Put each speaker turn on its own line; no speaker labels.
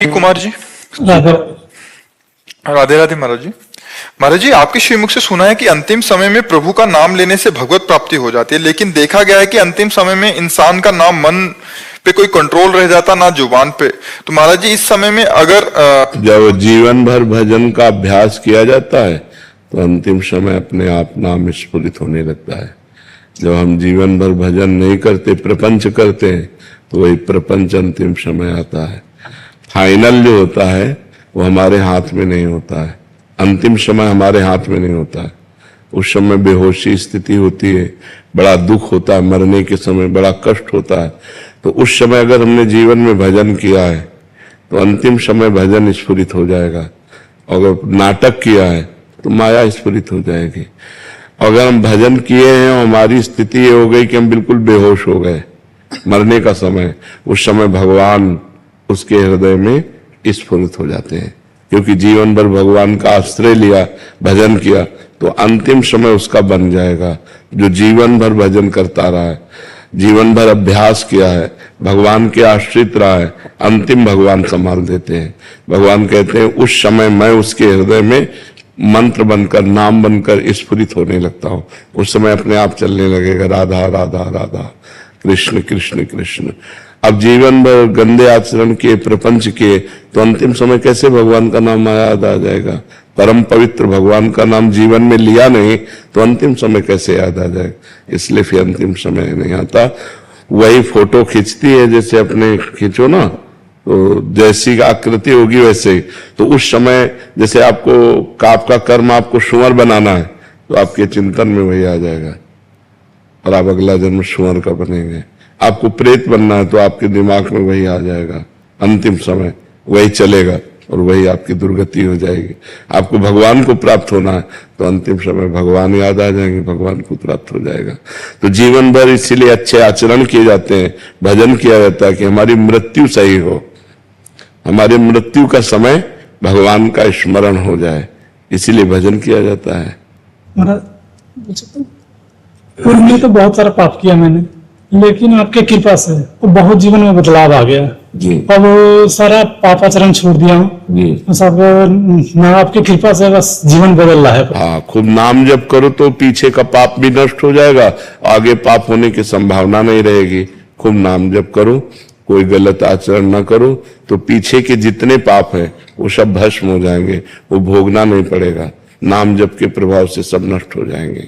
कुमार जी,
राधे
राधे राधे। महाराज जी, आपके श्रीमुख से सुना है कि अंतिम समय में प्रभु का नाम लेने से भगवत प्राप्ति हो जाती है, लेकिन देखा गया है कि अंतिम समय में इंसान का नाम मन पे कोई कंट्रोल रह जाता, ना जुबान पे। तो महाराज जी, इस समय में अगर
जब जीवन भर भजन का अभ्यास किया जाता है तो अंतिम समय अपने आप नाम स्फुरित होने लगता है। जब हम जीवन भर भजन नहीं करते, प्रपंच करते हैं, तो वही प्रपंच अंतिम समय आता है। फाइनल जो होता है वो हमारे हाथ में नहीं होता है, अंतिम समय हमारे हाथ में नहीं होता है। उस समय बेहोशी स्थिति होती है, बड़ा दुख होता है, मरने के समय बड़ा कष्ट होता है। तो उस समय अगर हमने जीवन में भजन किया है तो अंतिम समय भजन स्फुरित हो जाएगा। अगर नाटक किया है तो माया स्फुरित हो जाएगी। अगर हम भजन किए हैं और हमारी स्थिति ये हो गई कि हम बिल्कुल बेहोश हो गए, मरने का समय, उस समय भगवान उसके हृदय में स्फुरित हो जाते हैं। क्योंकि जीवन भर भगवान का आश्रय लिया, भजन किया, तो अंतिम समय उसका बन जाएगा। जो जीवन भर भजन करता रहा है, जीवन भर अभ्यास किया है, भगवान के आश्रित रहा है, अंतिम भगवान संभाल देते हैं। भगवान कहते हैं उस समय मैं उसके हृदय में मंत्र बनकर, नाम बनकर स्फुरित होने लगता हूं। उस समय अपने आप चलने लगेगा, राधा राधा राधा, कृष्ण कृष्ण कृष्ण। अब जीवन भर गंदे आचरण के, प्रपंच के, तो अंतिम समय कैसे भगवान का नाम याद आ जाएगा? परम पवित्र भगवान का नाम जीवन में लिया नहीं तो अंतिम समय कैसे याद आ जाएगा? इसलिए फिर अंतिम समय नहीं आता। वही फोटो खींचती है, जैसे अपने खींचो ना, तो जैसी आकृति होगी वैसे ही। तो उस समय जैसे आपको आपका कर्म आपको सुअर बनाना है तो आपके चिंतन में वही आ जाएगा और आप अगला जन्म सुअर का बनेंगे। आपको प्रेत बनना है तो आपके दिमाग में वही आ जाएगा। अंतिम समय वही चलेगा और वही आपकी दुर्गति हो जाएगी। आपको भगवान को प्राप्त होना है तो अंतिम समय भगवान याद आ जाएंगे, भगवान को प्राप्त हो जाएगा। तो जीवन भर इसीलिए अच्छे आचरण किए जाते हैं, भजन किया जाता है कि हमारी मृत्यु सही हो, हमारी मृत्यु का समय भगवान का स्मरण हो जाए, इसीलिए भजन किया जाता है।
पूर्व में तो बहुत सारा पाप किया मैंने, लेकिन आपके कृपा से तो बहुत जीवन में बदलाव आ गया
जी।
अब सारा पाप आचरण छोड़ दिया हूँ
जी।
सब ना, आपकी कृपा से बस जीवन बदल रहा है।
हाँ, खूब नाम जप करो तो पीछे का पाप भी नष्ट हो जाएगा, आगे पाप होने की संभावना नहीं रहेगी। खूब नाम जप करो, कोई गलत आचरण ना करो, तो पीछे के जितने पाप हैं वो सब भस्म हो जाएंगे, वो भोगना नहीं पड़ेगा। नाम जप के प्रभाव से सब नष्ट हो जाएंगे।